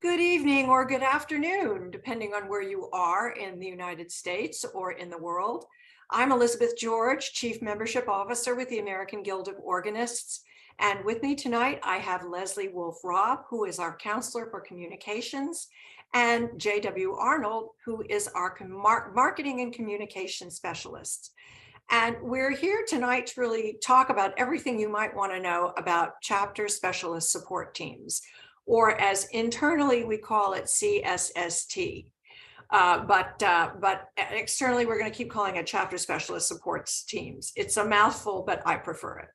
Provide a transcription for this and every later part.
Good evening or good afternoon, depending on where you are in the United States or in the world. I'm Elizabeth George, Chief Membership Officer with the American Guild of Organists. And with me tonight, I have Leslie Wolf-Robb, who is our Counselor for Communications, and J.W. Arnold, who is our Marketing and Communication Specialist. And we're here tonight to really talk about everything you might want to know about chapter specialist support teams, or as internally we call it CSST. But externally, we're going to keep calling it chapter specialist supports teams. It's a mouthful, but I prefer it.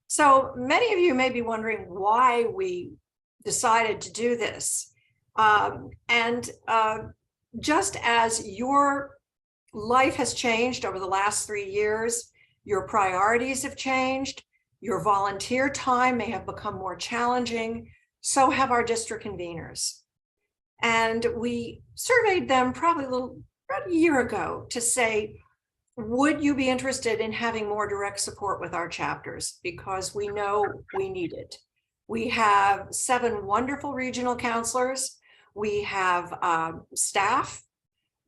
So many of you may be wondering why we decided to do this. Just as your life has changed over the last 3 years, your priorities have changed, your volunteer time may have become more challenging, so have our district conveners. And we surveyed them probably about a year ago to say, would you be interested in having more direct support with our chapters? Because we know we need it. We have 7 wonderful regional counselors. We have staff,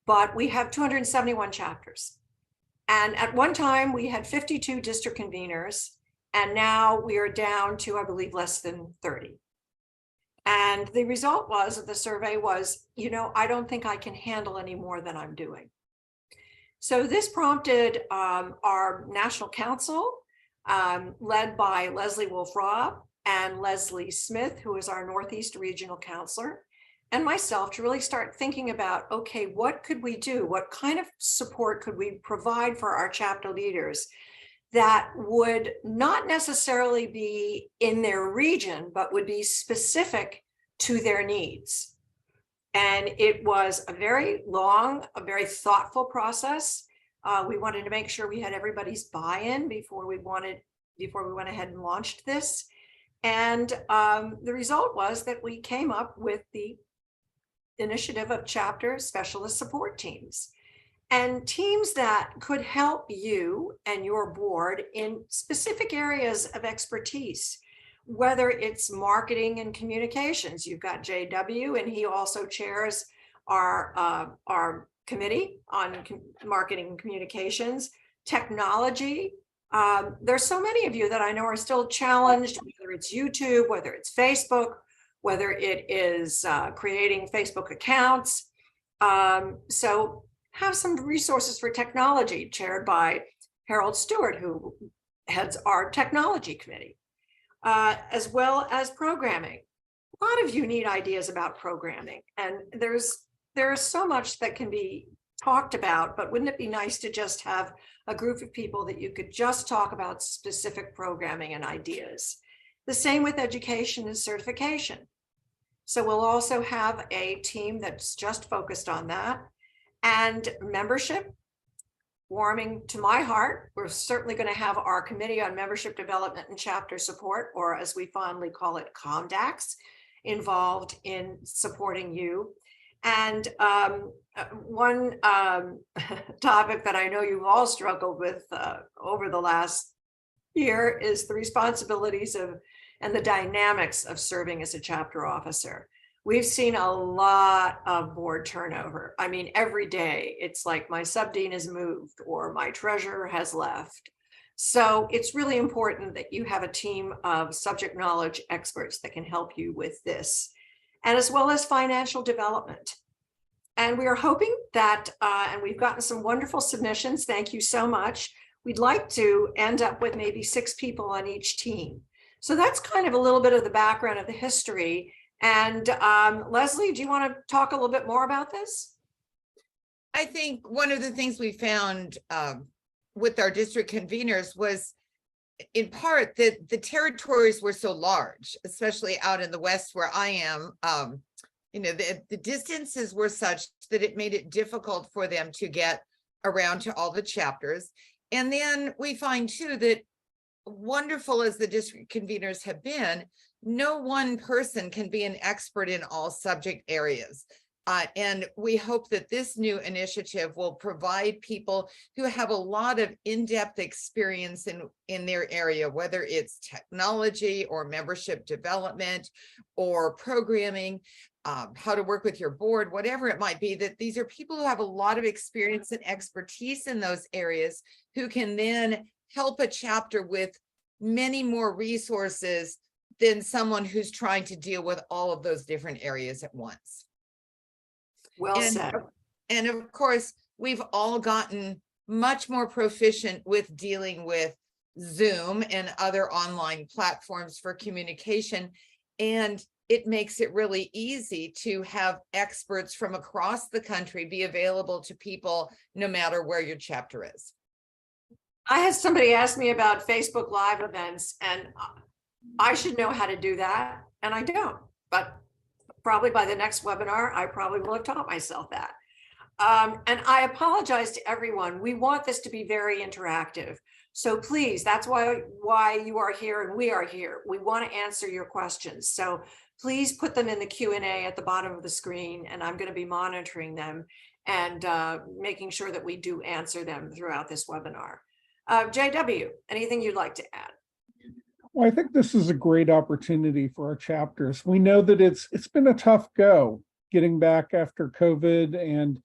but we have 271 chapters. And at one time we had 52 district conveners, and now we are down to, I believe, less than 30. And the result was of the survey was, I don't think I can handle any more than I'm doing. So this prompted our national council, led by Leslie Wolf-Robb and Leslie Smith, who is our Northeast Regional Counselor, and myself, to really start thinking about, okay, what could we do? What kind of support could we provide for our chapter leaders that would not necessarily be in their region, but would be specific to their needs? And it was a very long, a very thoughtful process. We wanted to make sure we had everybody's buy-in before we went ahead and launched this. And the result was that we came up with the initiative of chapter specialist support teams, and teams that could help you and your board in specific areas of expertise, whether it's marketing and communications. You've got JW, and he also chairs our committee on marketing and communications. Technology. There's so many of you that I know are still challenged, whether it's YouTube, whether it's Facebook, whether it is creating Facebook accounts. So have some resources for technology, chaired by Harold Stewart, who heads our technology committee, as well as programming. A lot of you need ideas about programming, and there's so much that can be talked about, but wouldn't it be nice to just have a group of people that you could just talk about specific programming and ideas? The same with education and certification. So we'll also have a team that's just focused on that. And membership, warming to my heart, we're certainly going to have our Committee on Membership Development and Chapter Support, or as we fondly call it, COMDAX, involved in supporting you. And one topic that I know you've all struggled with over the last year is the responsibilities of and the dynamics of serving as a chapter officer. We've seen a lot of board turnover. I mean, every day it's like my subdean has moved or my treasurer has left. So it's really important that you have a team of subject knowledge experts that can help you with this, and as well as financial development. And we are hoping that, and we've gotten some wonderful submissions, thank you so much. We'd like to end up with maybe 6 people on each team. So that's kind of a little bit of the background of the history. And Leslie, do you want to talk a little bit more about this? I think one of the things we found with our district conveners was, in part, that the territories were so large, especially out in the West where I am. The distances were such that it made it difficult for them to get around to all the chapters. And then we find too that, wonderful as the district conveners have been, no one person can be an expert in all subject areas. And we hope that this new initiative will provide people who have a lot of in-depth experience in their area, whether it's technology or membership development or programming, how to work with your board, whatever it might be, that these are people who have a lot of experience and expertise in those areas who can then help a chapter with many more resources than someone who's trying to deal with all of those different areas at once. Well And, said. and of course, we've all gotten much more proficient with dealing with Zoom and other online platforms for communication. And it makes it really easy to have experts from across the country be available to people no matter where your chapter is. I had somebody ask me about Facebook Live events, and I should know how to do that, and I don't. But probably by the next webinar, I probably will have taught myself that. And I apologize to everyone. We want this to be very interactive. So please, that's why you are here and we are here. We want to answer your questions. So please put them in the Q&A at the bottom of the screen, and I'm going to be monitoring them and making sure that we do answer them throughout this webinar. JW, anything you'd like to add? Well, I think this is a great opportunity for our chapters. We know that it's been a tough go getting back after COVID and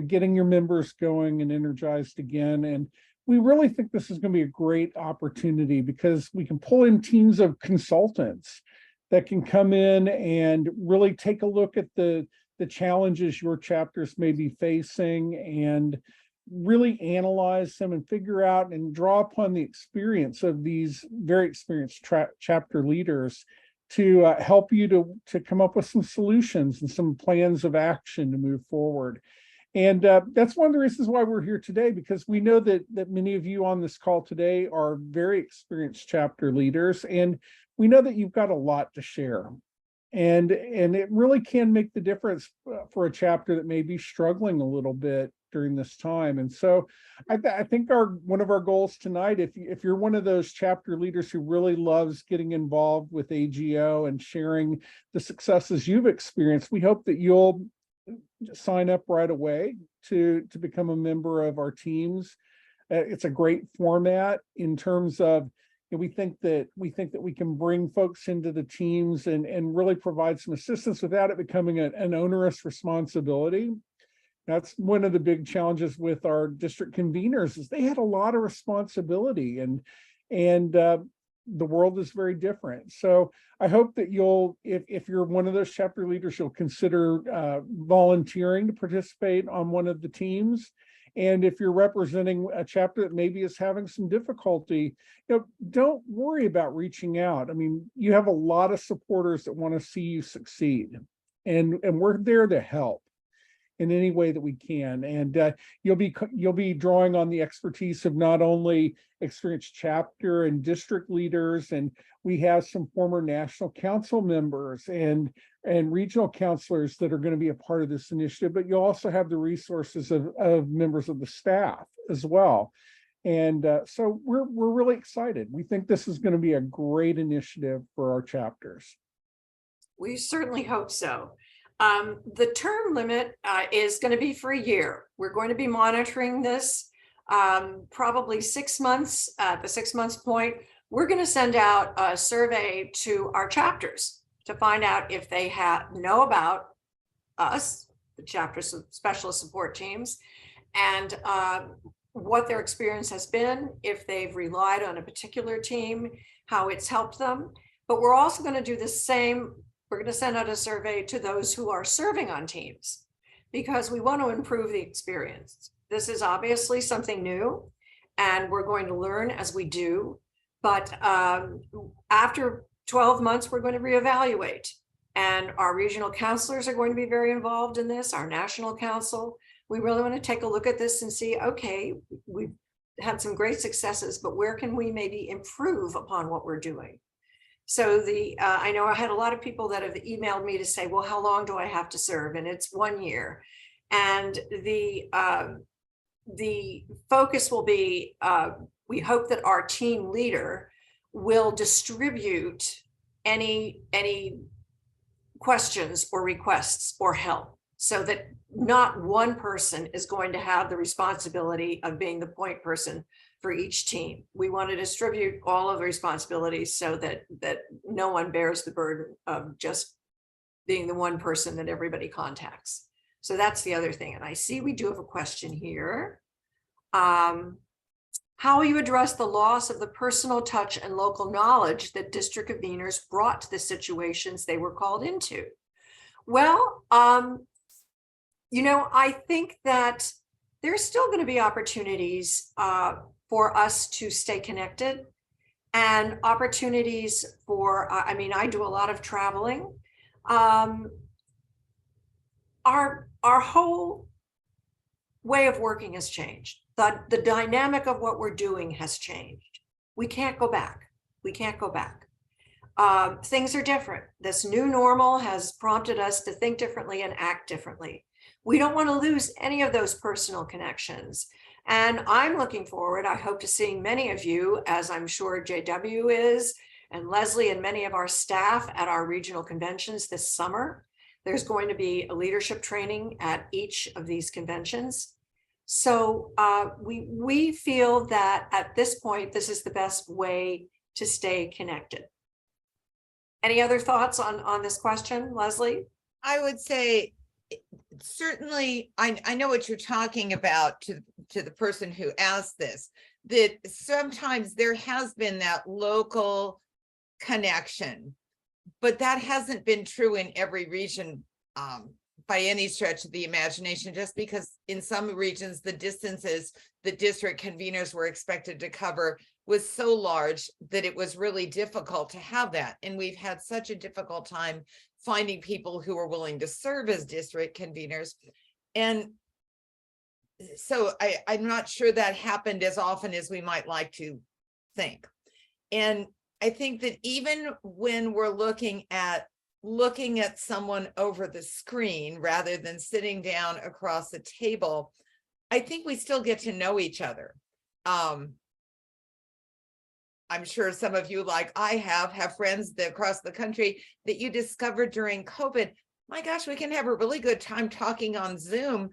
getting your members going and energized again. And we really think this is going to be a great opportunity because we can pull in teams of consultants that can come in and really take a look at the challenges your chapters may be facing and really analyze them and figure out and draw upon the experience of these very experienced chapter leaders to help you to come up with some solutions and some plans of action to move forward. And that's one of the reasons why we're here today, because we know that many of you on this call today are very experienced chapter leaders, and we know that you've got a lot to share. And it really can make the difference for a chapter that may be struggling a little bit during this time. And so I think one of our goals tonight, if you're one of those chapter leaders who really loves getting involved with AGO and sharing the successes you've experienced, we hope that you'll sign up right away to become a member of our teams. It's a great format in terms of, we think that we can bring folks into the teams and really provide some assistance without it becoming an onerous responsibility. That's one of the big challenges with our district conveners, is they had a lot of responsibility, and the world is very different. So I hope that you'll, if you're one of those chapter leaders, you'll consider volunteering to participate on one of the teams. And if you're representing a chapter that maybe is having some difficulty, don't worry about reaching out. I mean, you have a lot of supporters that want to see you succeed, and we're there to help in any way that we can. And you'll be drawing on the expertise of not only experienced chapter and district leaders, and we have some former national council members and regional counselors that are going to be a part of this initiative, but you'll also have the resources of members of the staff as well. And so we're really excited. We think this is going to be a great initiative for our chapters. We certainly hope so. The term limit is going to be for a year. We're going to be monitoring this probably 6 months. At the 6 months point, we're going to send out a survey to our chapters to find out if they know about us, the chapter specialist support teams, and what their experience has been, if they've relied on a particular team, how it's helped them. But we're also going to do the same. We're going to send out a survey to those who are serving on teams, because we want to improve the experience. This is obviously something new, and we're going to learn as we do. But after 12 months, we're going to reevaluate. And our regional counselors are going to be very involved in this, our national council. We really want to take a look at this and see, okay, we've had some great successes, but where can we maybe improve upon what we're doing? So I know I had a lot of people that have emailed me to say, well, how long do I have to serve? And it's 1 year. And the focus will be, we hope that our team leader will distribute any questions or requests or help, so that not one person is going to have the responsibility of being the point person for each team. We want to distribute all of the responsibilities so that no one bears the burden of just being the one person that everybody contacts. So that's the other thing. And I see we do have a question here. How will you address the loss of the personal touch and local knowledge that district conveners brought to the situations they were called into? Well, I think that there's still going to be opportunities for us to stay connected, and opportunities for, I do a lot of traveling. Our whole way of working has changed. The dynamic of what we're doing has changed. We can't go back. We can't go back. Things are different. This new normal has prompted us to think differently and act differently. We don't want to lose any of those personal connections. And I'm looking forward, I hope, to seeing many of you, as I'm sure JW is, and Leslie and many of our staff at our regional conventions this summer. There's going to be a leadership training at each of these conventions. So we feel that at this point, this is the best way to stay connected. Any other thoughts on this question, Leslie? I would say, certainly, I know what you're talking about to the person who asked this, that sometimes there has been that local connection, but that hasn't been true in every region by any stretch of the imagination, just because in some regions, the distances the district conveners were expected to cover was so large that it was really difficult to have that. And we've had such a difficult time finding people who are willing to serve as district conveners. And so I'm not sure that happened as often as we might like to think. And I think that even when we're looking at someone over the screen rather than sitting down across the table, I think we still get to know each other. I'm sure some of you, like I have friends across the country that you discovered during COVID. My gosh, we can have a really good time talking on Zoom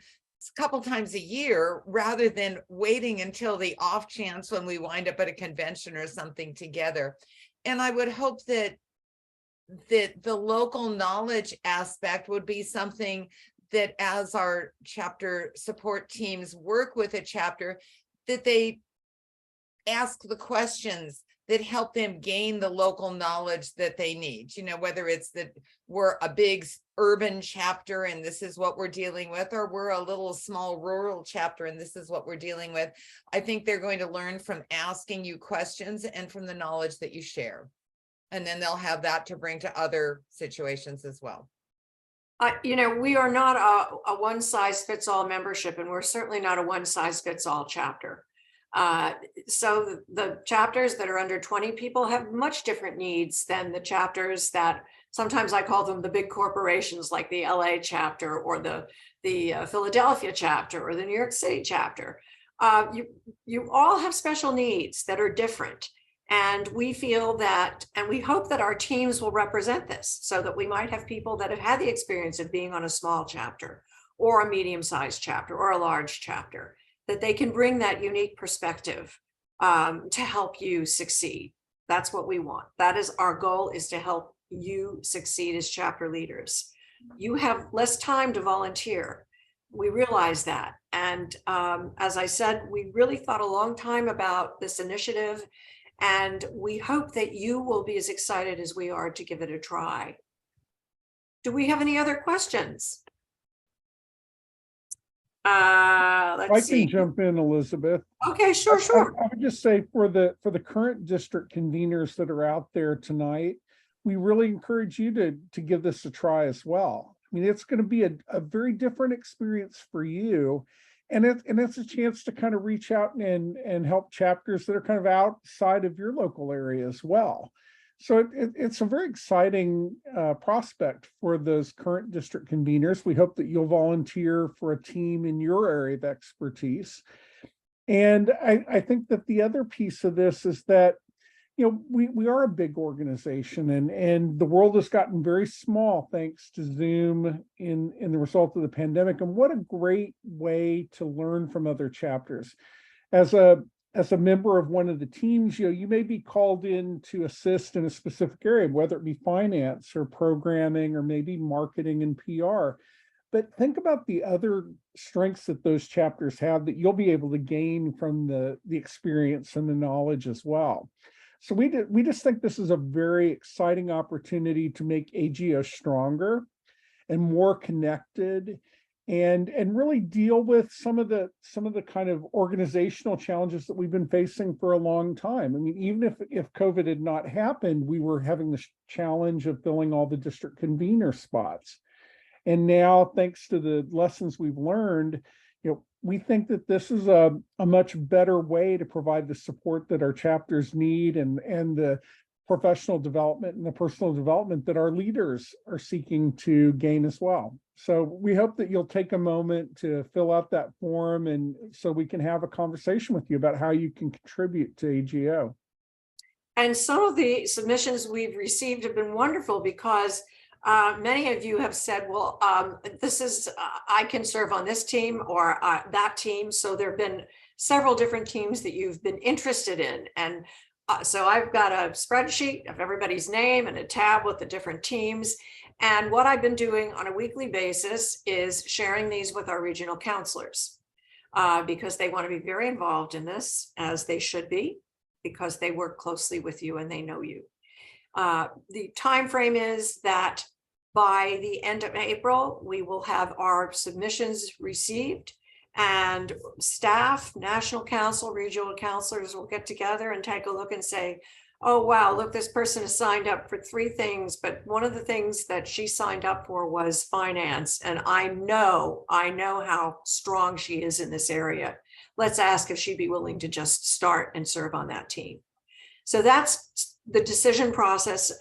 a couple times a year rather than waiting until the off chance when we wind up at a convention or something together. And I would hope that the local knowledge aspect would be something that, as our chapter support teams work with a chapter, that they ask the questions that help them gain the local knowledge that they need. Whether it's that we're a big urban chapter and this is what we're dealing with, or we're a little small rural chapter and this is what we're dealing with. I think they're going to learn from asking you questions and from the knowledge that you share. And then they'll have that to bring to other situations as well. We are not a one-size-fits-all membership, and we're certainly not a one-size-fits-all chapter. So the chapters that are under 20 people have much different needs than the chapters that sometimes I call them the big corporations, like the LA chapter or the Philadelphia chapter or the New York City chapter. You all have special needs that are different. And we feel that, and we hope that our teams will represent this, so that we might have people that have had the experience of being on a small chapter or a medium-sized chapter or a large chapter, that they can bring that unique perspective to help you succeed. That's what we want. That is our goal, is to help you succeed as chapter leaders. You have less time to volunteer. We realize that. And as I said, we really thought a long time about this initiative, and we hope that you will be as excited as we are to give it a try. Do we have any other questions? Let's see. I can jump in, Elizabeth. Okay, sure. I would just say for the current district conveners that are out there tonight, we really encourage you to give this a try as well. I mean, it's going to be a very different experience for you. And it's a chance to kind of reach out and help chapters that are kind of outside of your local area as well. So it's a very exciting prospect for those current district conveners. We hope that you'll volunteer for a team in your area of expertise. And I think that the other piece of this is that, we are a big organization, and the world has gotten very small thanks to Zoom in the result of the pandemic. And what a great way to learn from other chapters. As a as a member of one of the teams, you may be called in to assist in a specific area, whether it be finance or programming or maybe marketing and PR. But think about the other strengths that those chapters have that you'll be able to gain from the experience and the knowledge as well. So we just think this is a very exciting opportunity to make AGO stronger and more connected, and really deal with some of the kind of organizational challenges that we've been facing for a long time. I mean, even if COVID had not happened, we were having the challenge of filling all the district convener spots. And now, thanks to the lessons we've learned, we think that this is a much better way to provide the support that our chapters need, and the professional development and the personal development that our leaders are seeking to gain as well. So we hope that you'll take a moment to fill out that form, and so we can have a conversation with you about how you can contribute to AGO. And some of the submissions we've received have been wonderful, because many of you have said, well, this is, I can serve on this team or that team. So there have been several different teams that you've been interested in. And so I've got a spreadsheet of everybody's name and a tab with the different teams. And what I've been doing on a weekly basis is sharing these with our regional counselors, because they want to be very involved in this, as they should be, because they work closely with you and they know you. The time frame is that by the end of April, we will have our submissions received, and staff, national council, regional counselors will get together and take a look and say, oh, wow, look, this person has signed up for 3 things, but one of the things that she signed up for was finance. And I know how strong she is in this area. Let's ask if she'd be willing to just start and serve on that team. So that's the decision process.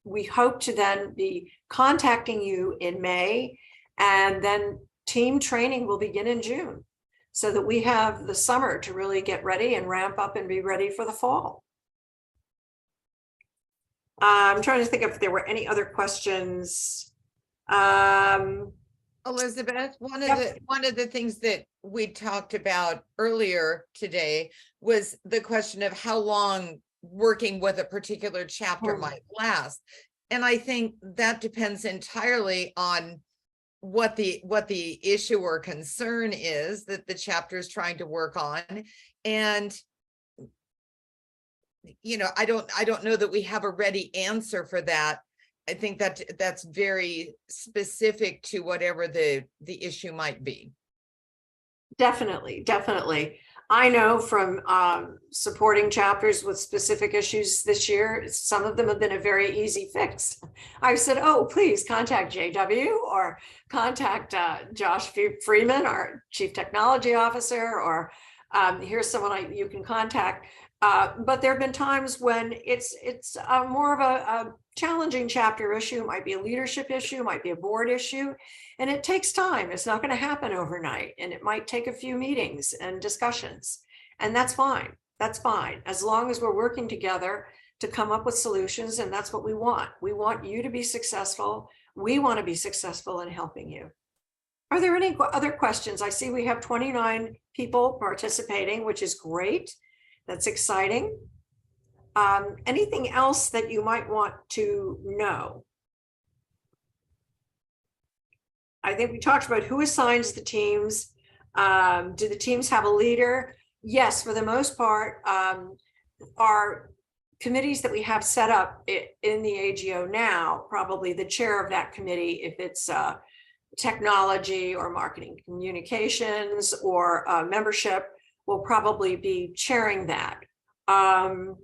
We hope to then be contacting you in May, and then team training will begin in June, so that we have the summer to really get ready and ramp up and be ready for the fall. I'm trying to think if there were any other questions. Elizabeth, one of the things that we talked about earlier today was the question of how long working with a particular chapter might last. And I think that depends entirely on what the issue or concern is that the chapter is trying to work on. And I don't know that we have a ready answer for that. I think that that's very specific to whatever the issue might be. Definitely. I know from supporting chapters with specific issues this year, some of them have been a very easy fix. I've said, oh, please contact JW or contact Josh Freeman, our Chief Technology Officer, or here's someone you can contact. But there have been times when it's more of a challenging chapter issue. It might be a leadership issue, might be a board issue, and it takes time. It's not going to happen overnight, and it might take a few meetings and discussions, and that's fine. That's fine, as long as we're working together to come up with solutions, and that's what we want. We want you to be successful. We want to be successful in helping you. Are there any other questions? I see we have 29 people participating, which is great. That's exciting. Anything else that you might want to know? I think we talked about who assigns the teams. Do the teams have a leader? Yes, for the most part. Our committees that we have set up in the AGO now, probably the chair of that committee, if it's technology or marketing communications or membership, will probably be chairing that. For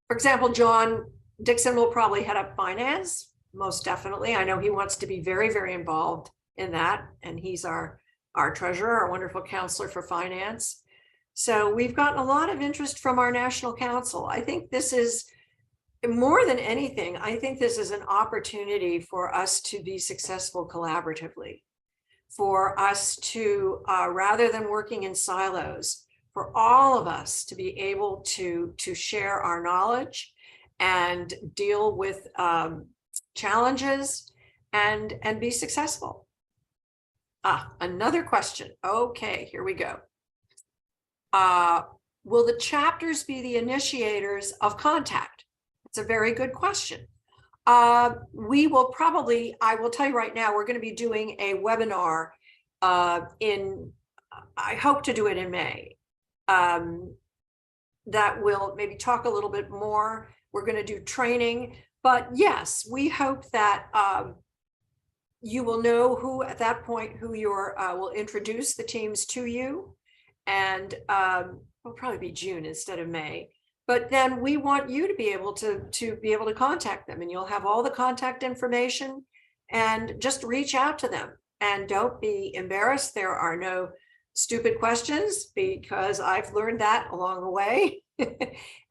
example, John Dixon will probably head up finance, most definitely. I know he wants to be very, very involved in that, and he's our treasurer, our wonderful counselor for finance. So we've gotten a lot of interest from our national council. I think this is, more than anything, I think this is an opportunity for us to be successful collaboratively, for us to, rather than working in silos, for all of us to be able to share our knowledge and deal with challenges and be successful. Another question. Okay, here we go. Will the chapters be the initiators of contact? It's a very good question. We will probably, I will tell you right now, we're going to be doing a webinar I hope to do it in May. That will maybe talk a little bit more. We're going to do training, but yes, we hope that you will know who at that point, who will introduce the teams to you. And it'll probably be June instead of May. But then we want you to be able to contact them, and you'll have all the contact information, and just reach out to them and don't be embarrassed. There are no stupid questions, because I've learned that along the way.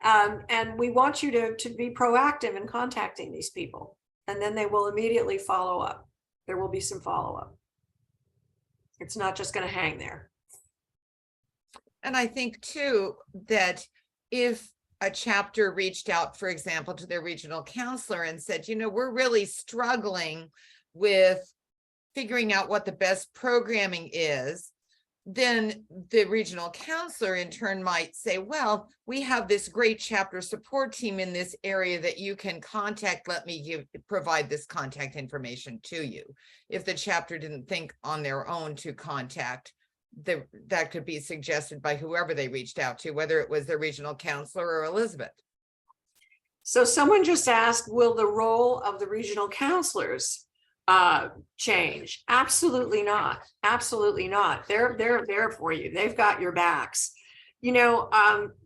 And we want you to be proactive in contacting these people, and then they will immediately follow up. There will be some follow-up. It's not just going to hang there. And I think too, that if a chapter reached out, for example, to their regional counselor and said, you know, we're really struggling with figuring out what the best programming is, then the regional counselor in turn might say, well, we have this great chapter support team in this area that you can contact. Let me provide this contact information to you. If the chapter didn't think on their own to contact, that could be suggested by whoever they reached out to, whether it was the regional counselor or Elizabeth. So someone just asked, will the role of the regional counselors change? Absolutely not. Absolutely not. They're there for you. They've got your backs. You know,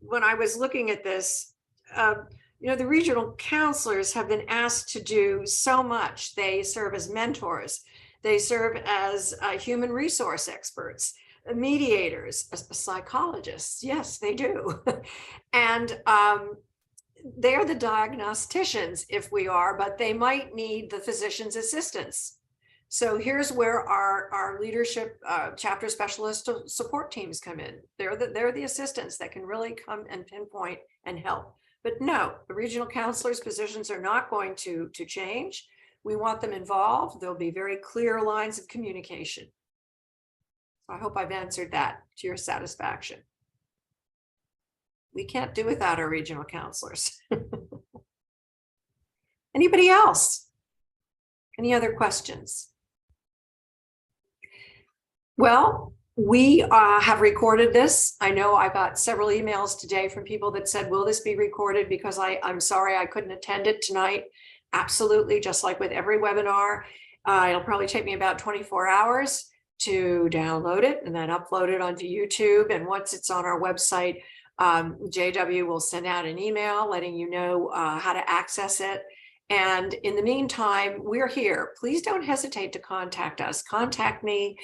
when I was looking at this, you know, the regional counselors have been asked to do so much. They serve as mentors. They serve as human resource experts, mediators, psychologists. Yes, they do. And they're the diagnosticians if we are, but they might need the physician's assistance. So here's where our leadership chapter specialist support teams come in. They're the assistants that can really come and pinpoint and help. But no, the regional counselors' positions are not going to change. We want them involved. There'll be very clear lines of communication. So I hope I've answered that to your satisfaction. We can't do without our regional counselors. Anybody else? Any other questions? Well, we have recorded this. I know I got several emails today from people that said, will this be recorded? Because I'm sorry I couldn't attend it tonight. Absolutely, just like with every webinar. It'll probably take me about 24 hours to download it and then upload it onto YouTube. And once it's on our website, JW will send out an email letting you know how to access it. And in the meantime, we're here. Please don't hesitate to contact us. Contact me.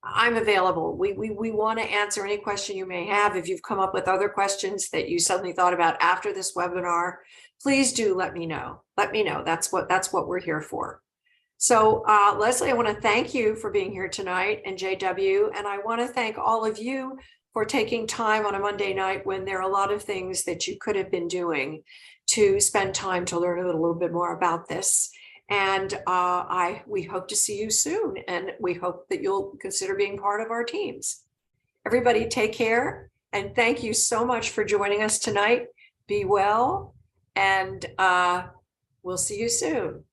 I'm available. We want to answer any question you may have. If you've come up with other questions that you suddenly thought about after this webinar, please do let me know. Let me know. That's what we're here for. So Leslie, I want to thank you for being here tonight, and JW, and I want to thank all of you for taking time on a Monday night when there are a lot of things that you could have been doing to spend time to learn a little bit more about this. And we hope to see you soon, and we hope that you'll consider being part of our teams. Everybody take care, and thank you so much for joining us tonight. Be well, and we'll see you soon.